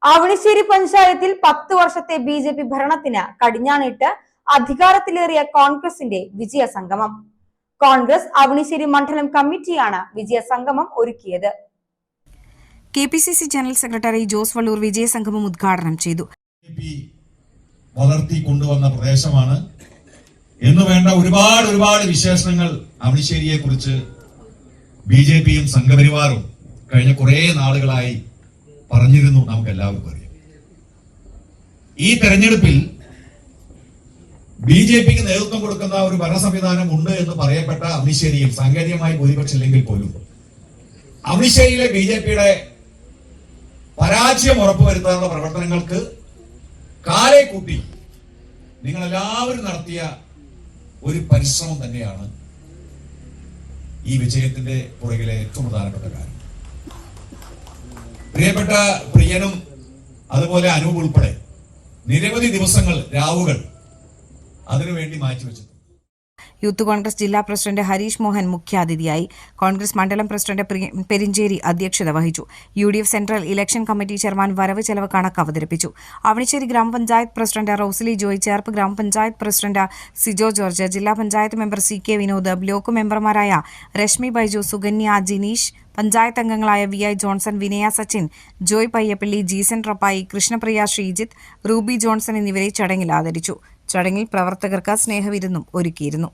അവണിശ്ശേരി പഞ്ചായത്തിൽ 10 വർഷത്തെ BJP ഭരണത്തിന് കടിഞ്ഞാണിട്ട് അധികാരത്തിലേറിയ കോൺഗ്രസിന്റെ വിജയസംഗമം. കോൺഗ്രസ് അവണിശ്ശേരി മണ്ഡലം കമ്മിറ്റിയാണ് വിജയസംഗമം ഒരുക്കിയത്. KPCC general secretary Jose Vallur വിജയസംഗമം ഉദ്ഘാടനം ചെയ്തു. വളർത്തി കൊണ്ടുവന്ന പ്രദേശമാണ് എന്ന് വേണ്ട ഒരുപാട് വിശേഷണങ്ങൾ അവണിശ്ശേരിയെ കുറിച്ച് BJPയും സംഘപരിവാറും കഴിഞ്ഞ കുറെ നാളുകളായി പറഞ്ഞിരുന്നു. നമുക്ക് എല്ലാവർക്കും അറിയാം. ഈ തെരഞ്ഞെടുപ്പിൽ BJPക്ക് നേതൃത്വം കൊടുക്കുന്ന ഒരു ഭരണ സംവിധാനം ഉണ്ട് എന്ന് പറയപ്പെട്ട അവണിശ്ശേരിയിൽ സാങ്കേതികമായി ഭൂരിപക്ഷം ഇല്ലെങ്കിൽ പോലും അവണിശ്ശേരിയിലെ BJPയുടെ പരാജയം ഉറപ്പുവരുത്താനുള്ള പ്രവർത്തനങ്ങൾക്ക് കാലെ കൂട്ടി നിങ്ങൾ എല്ലാവരും നടത്തിയ ഒരു പരിശ്രമം തന്നെയാണ് ഈ വിജയത്തിന്റെ പുറകിലെ ഏറ്റവും പ്രധാനപ്പെട്ട കാര്യം. പ്രിയപ്പെട്ട പ്രിയനും അതുപോലെ അനൂപ് ഉൾപ്പെടെ നിരവധി ദിവസങ്ങൾ, രാവുകൾ അതിനുവേണ്ടി മാറ്റിവെച്ചു. യൂത്ത് കോൺഗ്രസ് ജില്ലാ പ്രസിഡന്റ് ഹരീഷ് മോഹൻ മുഖ്യാതിഥിയായി. കോൺഗ്രസ് മണ്ഡലം പ്രസിഡന്റ് പെരിഞ്ചേരി അധ്യക്ഷത വഹിച്ചു. UDF central election committee chairman വരവ് ചെലവ് കണക്ക് അവതരിപ്പിച്ചു. അവണിശ്ശേരി ഗ്രാമപഞ്ചായത്ത് പ്രസിഡന്റ് റോസ്ലി ജോയ്, ചേർപ്പ് ഗ്രാമപഞ്ചായത്ത് പ്രസിഡന്റ് സിജോ ജോർജ്, ജില്ലാ panchayat member CK Vinod, block മെമ്പർമാരായ രശ്മി ബൈജു, സുകന്യ, ജിനീഷ്, പഞ്ചായത്ത് അംഗങ്ങളായ VI ജോൺസൺ, വിനയ സച്ചിൻ, ജോയ് പയ്യപ്പള്ളി, ജീസൻ റപ്പായി, കൃഷ്ണപ്രിയ ശ്രീജിത്ത്, റൂബി ജോൺസൺ എന്നിവരെ ചടങ്ങിൽ ആദരിച്ചു. ചടങ്ങിൽ പ്രവർത്തകർക്ക് സ്നേഹവിരുന്നും ഒരുക്കിയിരുന്നു.